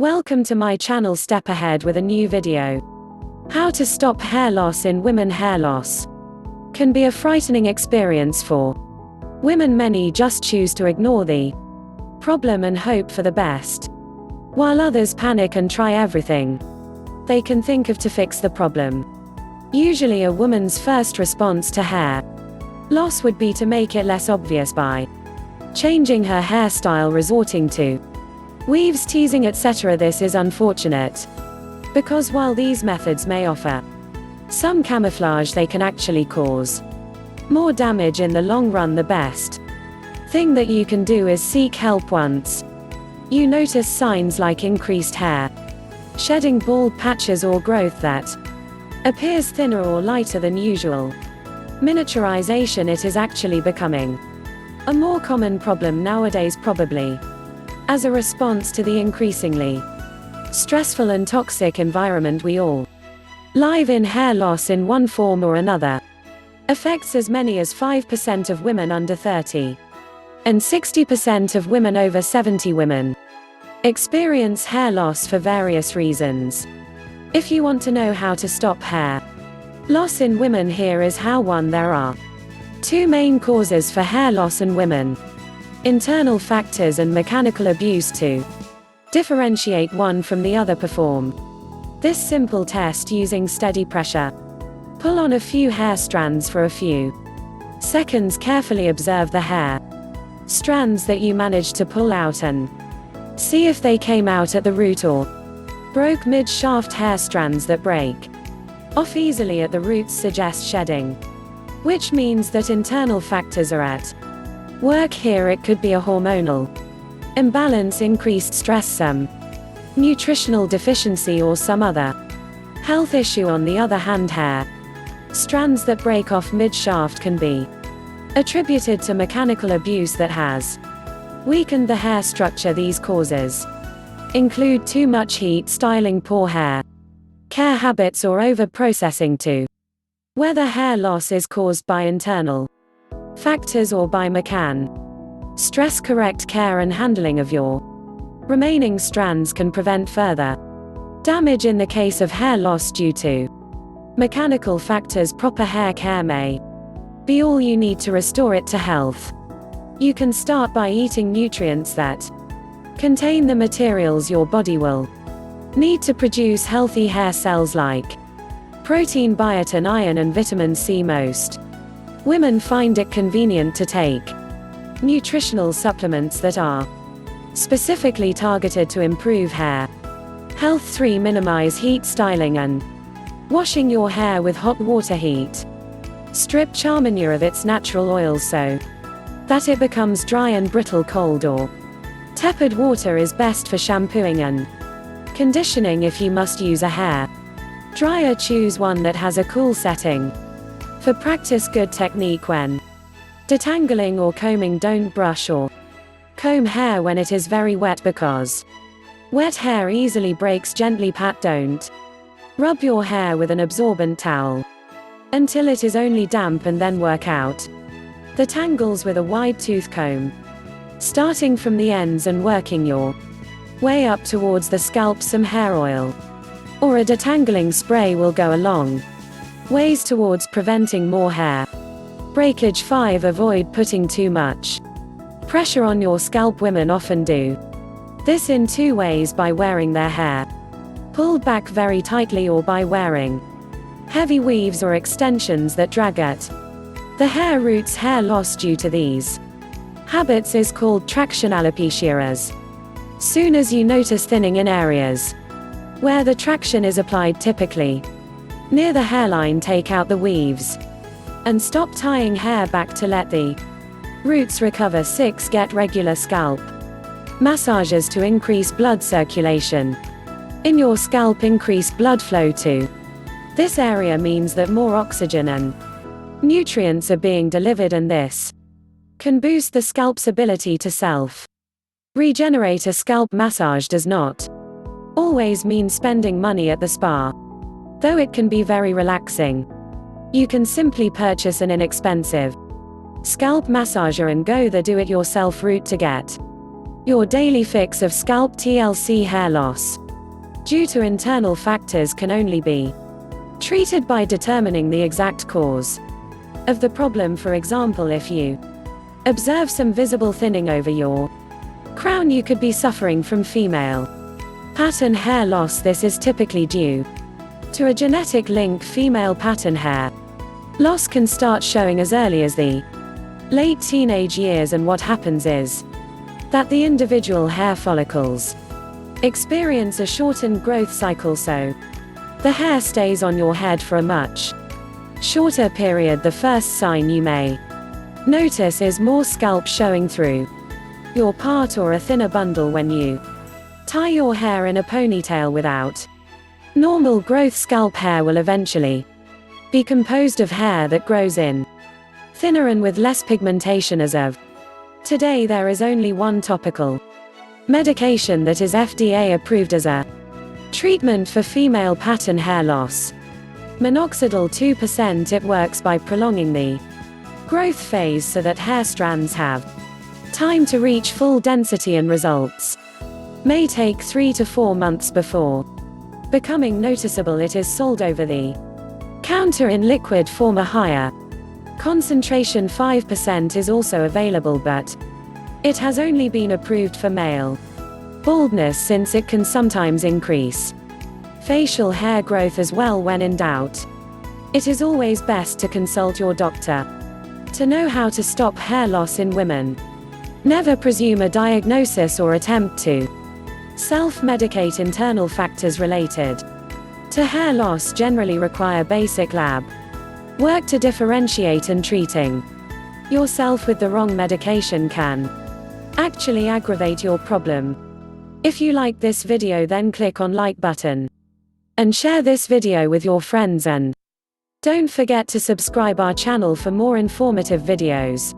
Welcome to my channel STEPAhead with a new video. How to stop hair loss in women. Hair loss can be a frightening experience for women. Many just choose to ignore the problem and hope for the best, while others panic and try everything they can think of to fix the problem. Usually a woman's first response to hair loss would be to make it less obvious by changing her hairstyle, resorting to weaves, teasing, etc. This is unfortunate, because while these methods may offer some camouflage, they can actually cause more damage in the long run. The best thing that you can do is seek help once you notice signs like increased hair shedding, bald patches, or growth that appears thinner or lighter than usual. Miniaturization, it is actually becoming a more common problem nowadays, probably as a response to the increasingly stressful and toxic environment we all live in. Hair loss in one form or another affects as many as 5% of women under 30, and 60% of women over 70. Women experience hair loss for various reasons. If you want to know how to stop hair loss in women, here is how. 1. There are two main causes for hair loss in women: internal factors and mechanical abuse. To differentiate one from the other, perform this simple test using steady pressure. Pull on a few hair strands for a few seconds. Carefully observe the hair strands that you managed to pull out and see if they came out at the root or broke mid-shaft. Hair strands that break off easily at the roots suggest shedding, which means that internal factors are at work here. It could be a hormonal imbalance, increased stress, some nutritional deficiency, or some other health issue. On the other hand, hair strands that break off mid-shaft can be attributed to mechanical abuse that has weakened the hair structure. These causes include too much heat styling, poor hair care habits, or over-processing. To whether hair loss is caused by internal factors or by stress, correct care and handling of your remaining strands can prevent further damage. In the case of hair loss due to mechanical factors, proper hair care may be all you need to restore it to health. You can start by eating nutrients that contain the materials your body will need to produce healthy hair cells, like protein, biotin, iron, and vitamin C. Most women find it convenient to take nutritional supplements that are specifically targeted to improve hair health. 3. Minimize heat styling and washing your hair with hot water. Heat strip charmanure of its natural oils so that it becomes dry and brittle. Cold or tepid water is best for shampooing and conditioning. If you must use a hair dryer, choose one that has a cool setting. For practice good technique when detangling or combing. Don't brush or comb hair when it is very wet, because wet hair easily breaks. Gently pat. Don't rub your hair with an absorbent towel until it is only damp, and then work out the tangles with a wide tooth comb, starting from the ends and working your way up towards the scalp. Some hair oil or a detangling spray will go a long ways towards preventing more hair breakage. 5. Avoid putting too much pressure on your scalp. Women often do this in two ways: by wearing their hair pulled back very tightly, or by wearing heavy weaves or extensions that drag at the hair roots. Hair loss due to these habits is called traction alopecia. As soon as you notice thinning in areas where the traction is applied, typically near the hairline, take out the weaves and stop tying hair back to let the roots recover. 6. Get regular scalp massages to increase blood circulation in your scalp. Increase blood flow to this area means that more oxygen and nutrients are being delivered, and this can boost the scalp's ability to self-regenerate. A scalp massage does not always mean spending money at the spa, though it can be very relaxing. You can simply purchase an inexpensive scalp massager and go the do-it-yourself route to get Your daily fix of scalp TLC hair loss, due to internal factors, can only be treated by determining the exact cause of the problem. For example, if you observe some visible thinning over your crown, you could be suffering from female pattern hair loss. This is typically due to a genetic link. Female pattern hair loss can start showing as early as the late teenage years, and what happens is that the individual hair follicles experience a shortened growth cycle, so the hair stays on your head for a much shorter period. The first sign you may notice is more scalp showing through your part, or a thinner bundle when you tie your hair in a ponytail. Without normal growth, scalp hair will eventually be composed of hair that grows in thinner and with less pigmentation. As of today, there is only one topical medication that is FDA approved as a treatment for female pattern hair loss: minoxidil 2%. It works by prolonging the growth phase so that hair strands have time to reach full density, and results may take 3 to 4 months before becoming noticeable. It is sold over the counter in liquid form. A higher concentration, 5%, is also available, but it has only been approved for male baldness, since it can sometimes increase facial hair growth as well. When in doubt, it is always best to consult your doctor to know how to stop hair loss in women. Never presume a diagnosis or attempt to self-medicate. Internal factors related to hair loss generally require basic lab work to differentiate, and treating yourself with the wrong medication can actually aggravate your problem. If you like this video, then click on like button and share this video with your friends, and don't forget to subscribe our channel for more informative videos.